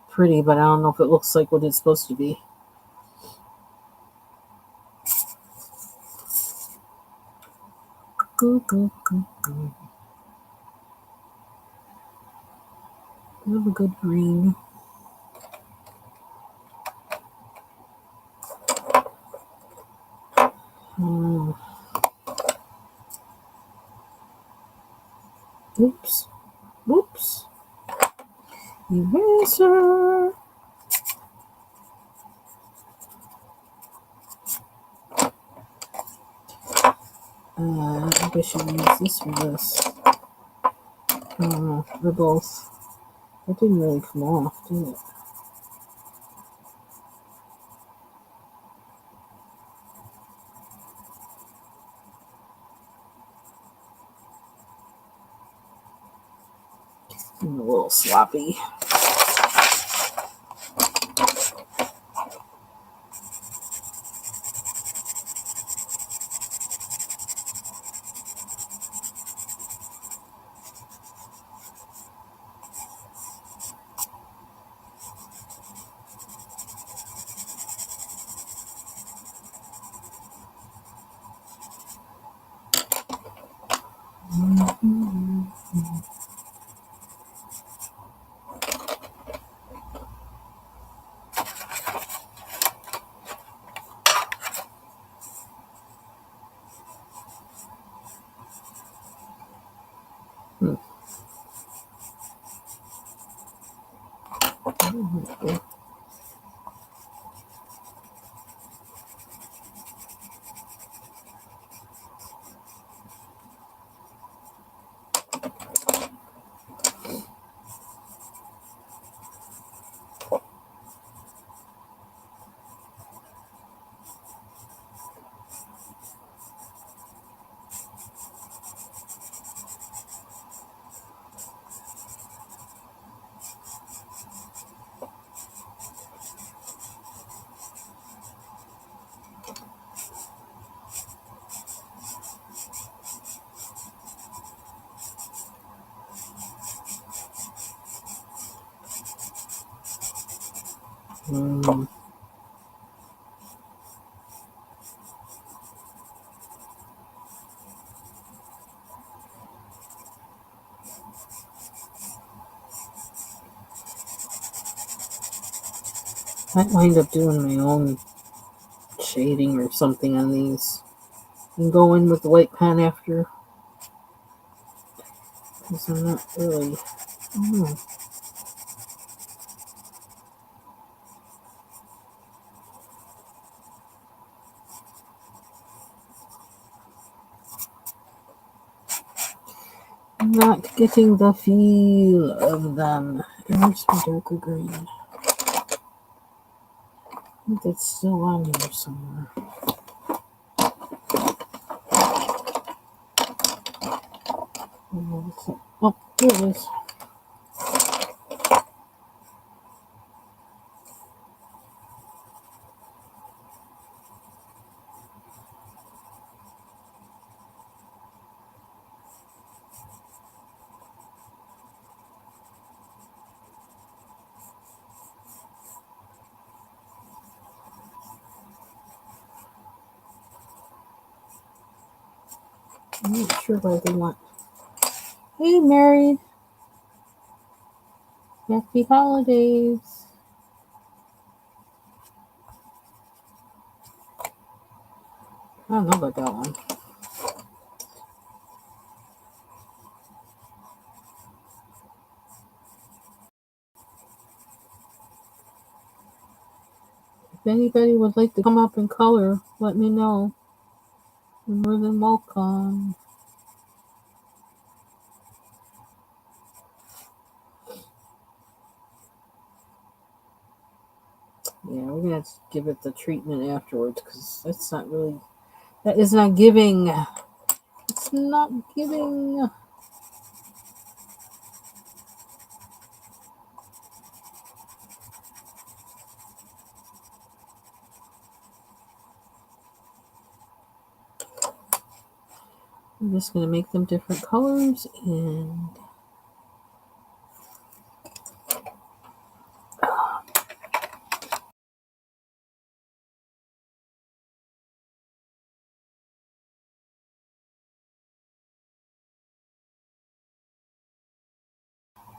pretty, but I don't know if it looks like what it's supposed to be. Have a good green. Oops. Whoops. Eraser. I should use this or this. I don't know. They're both. It didn't really come off, did it? I'm a little sloppy. Mm. Might wind up doing my own shading or something on these and go in with the white pen after, because I'm not really. I'm not getting the feel of them. And where's my darker green? I think it's still on here somewhere. Oh, here it is. I'm not sure why they want. Hey, Mary. Happy holidays. I don't know about that one. If anybody would like to come up and color, let me know. You're more than welcome. Yeah, we're gonna have to give it the treatment afterwards because that's not really. That is not giving. It's not giving. I'm just gonna make them different colors and.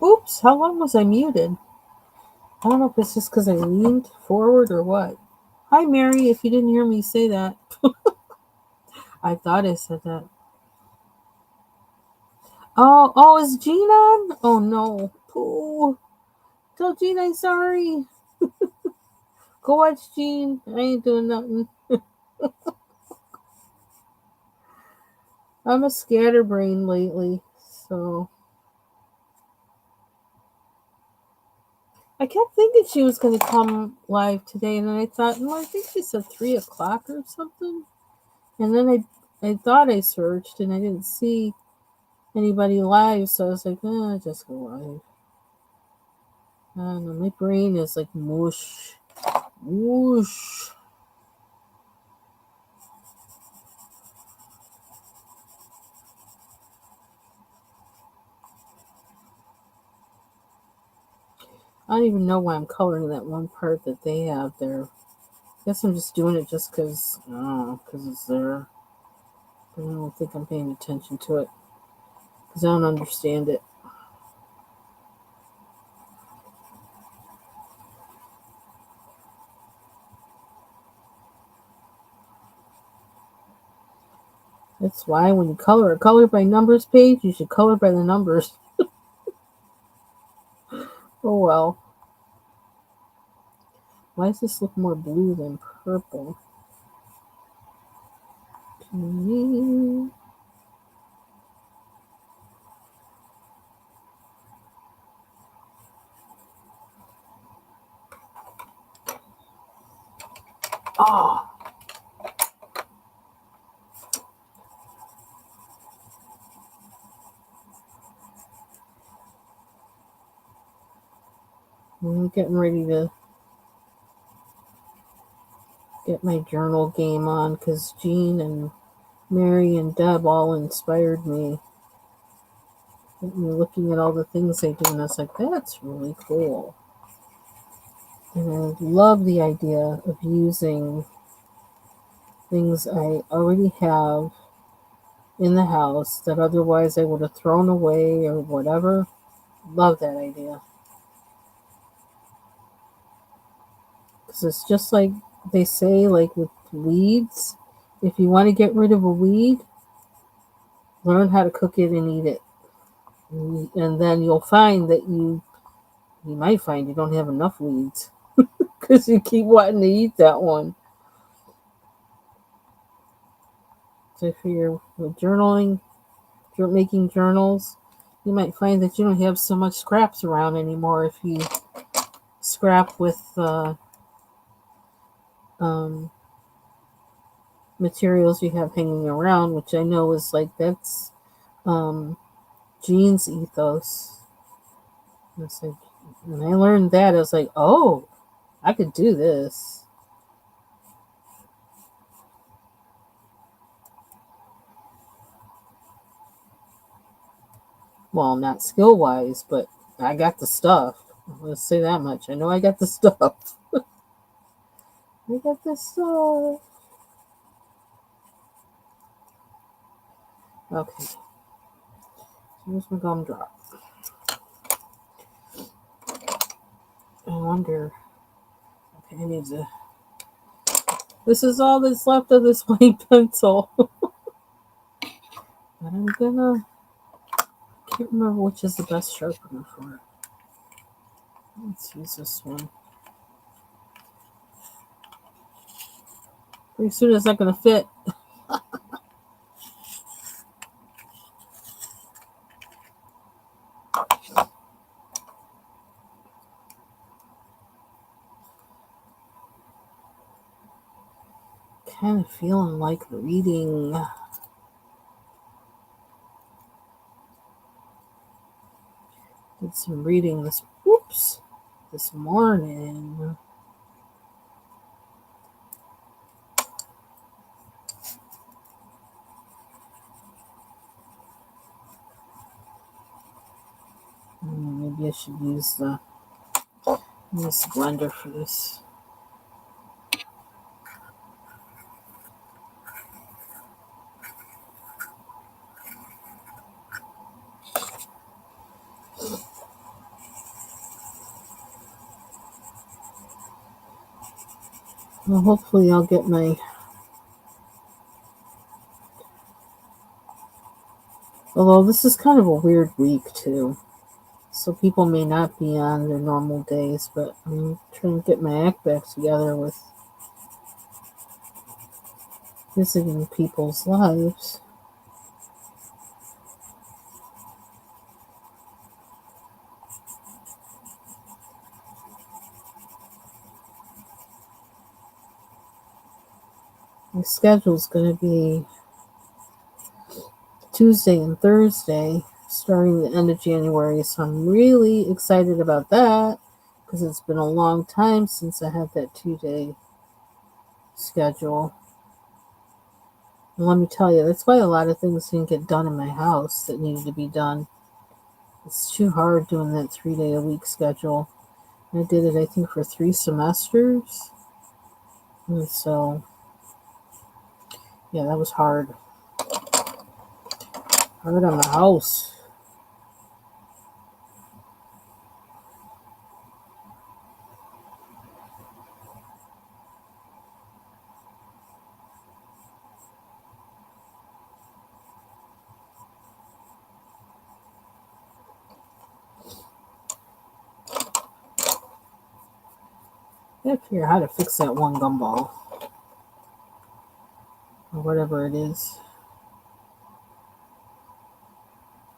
Oops! How long was I muted? I don't know if it's just because I leaned forward or what. Hi, Mary. If you didn't hear me say that, I thought I said that. Oh, is Jean on? Oh no. Pooh. Tell Jean I'm sorry. Go watch Jean. I ain't doing nothing. I'm a scatterbrain lately, so I kept thinking she was going to come live today, and then I thought, no, I think she said 3 o'clock or something. And then I thought I searched and I didn't see anybody live, so I was like, just go live. I don't know, my brain is like mush. Whoosh. I don't even know why I'm coloring that one part that they have there. Guess I'm just doing it just because, I don't know, because it's there. But I don't think I'm paying attention to it because I don't understand it. That's why when you color a color by numbers page, you should color by the numbers. Oh well. Why does this look more blue than purple? Oh, I'm getting ready to get my journal game on because Jean and Mary and Deb all inspired me. Looking at all the things they do, and I was like, that's really cool. And I love the idea of using things I already have in the house that otherwise I would have thrown away or whatever. Love that idea. Because it's just like they say, like with weeds, if you want to get rid of a weed, learn how to cook it and eat it. And then you'll find that you might find you don't have enough weeds because you keep wanting to eat that one. So if you're journaling, if you're making journals, you might find that you don't have so much scraps around anymore if you scrap with um, materials you have hanging around, which I know is like that's um, Jean's ethos. And it's like when I learned that, I was like, oh, I could do this. Well, not skill wise, but I got the stuff. Let's say that much. I know I got the stuff. I got the stuff. Okay. Here's my gumdrop. I wonder. Okay, I need to. This is all that's left of this white pencil. But I'm gonna. I can't remember which is the best sharpener for it. Let's use this one. Pretty soon it's not gonna fit. Kind of feeling like reading. Did some reading this morning. Maybe I should use this blender for this. Well, hopefully I'll get my. Although this is kind of a weird week too, so people may not be on their normal days. But I'm trying to get my act back together with visiting people's lives. My schedule's going to be Tuesday and Thursday starting the end of January. So I'm really excited about that because it's been a long time since I had that 2-day schedule. And let me tell you, that's why a lot of things didn't get done in my house that needed to be done. It's too hard doing that 3-day-a-week schedule. I did it, I think, for 3 semesters. And so, yeah, that was hard. Hard on the house. I gotta figure out how to fix that one gumball. Or whatever it is.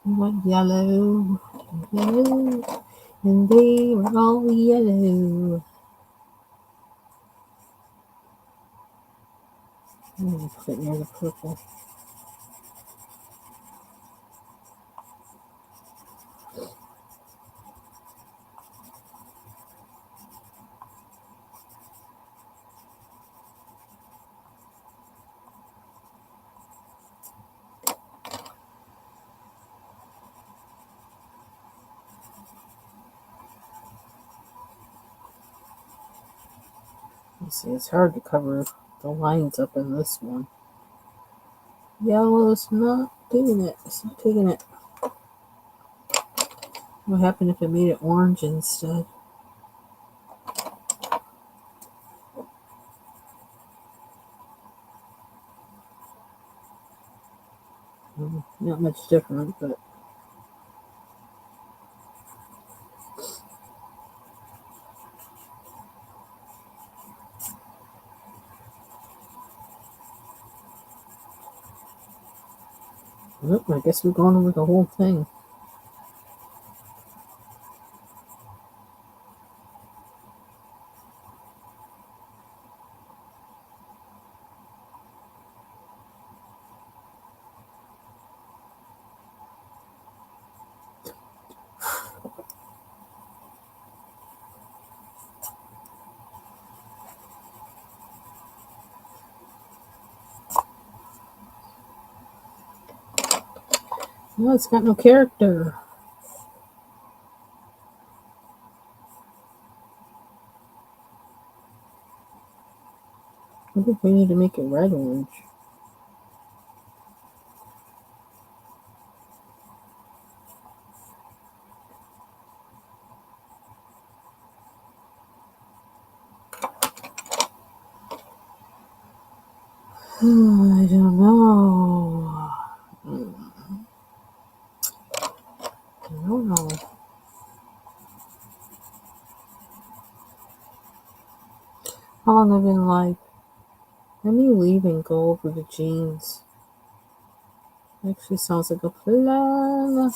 You want yellow, yellow, and they were all yellow. I'm gonna put it near the purple. Let's see, it's hard to cover the lines up in this one. Yellow's not doing it. It's not taking it. What happened if I made it orange instead? Not much different, but I guess we're going over the whole thing. No, it's got no character. I think we need to make it red orange. I don't know. I don't know. How long have I been like? Let me leave and go over the jeans. Actually sounds like a plan.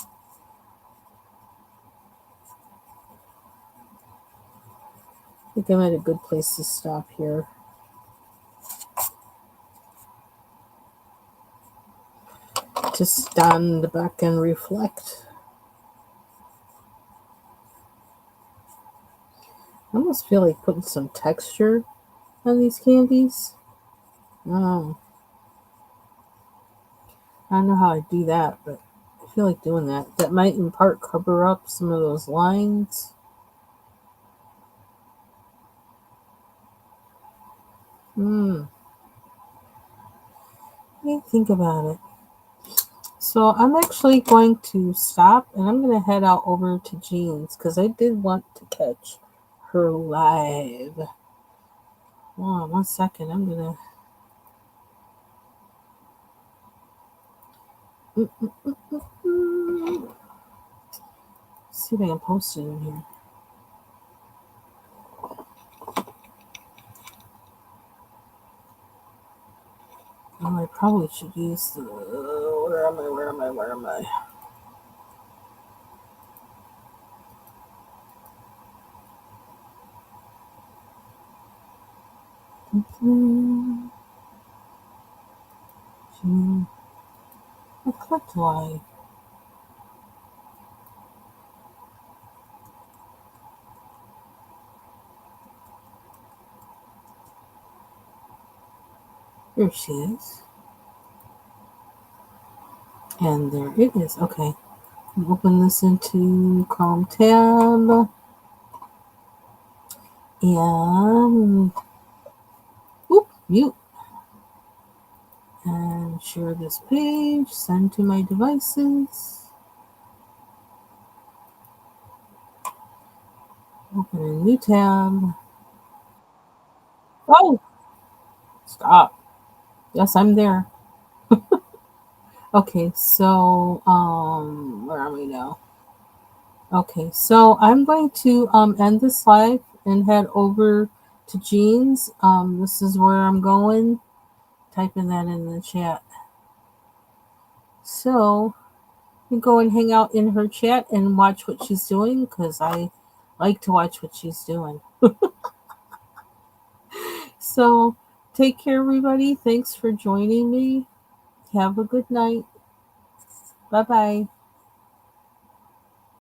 I think I'm at a good place to stop here. To stand back and reflect. I almost feel like putting some texture on these candies. Oh, I don't know how I do that, but I feel like doing that. That might in part cover up some of those lines. Let me think about it. So I'm actually going to stop and I'm going to head out over to Jean's because I did want to catch her live. Hold on 1 second. I'm going to see if I can post it in here. Oh, I probably should use the. Where am I? Where am I? Where am I? What click do I? Here she is. And there it is. Okay. Open this into Chrome tab. And whoop, mute. And share this page. Send to my devices. Open a new tab. Oh, stop. Yes, I'm there. Okay, so where are we now? Okay, so I'm going to end this live and head over to Jean's. This is where I'm going. Typing that in the chat. So you go and hang out in her chat and watch what she's doing because I like to watch what she's doing. So take care, everybody. Thanks for joining me. Have a good night. Bye bye.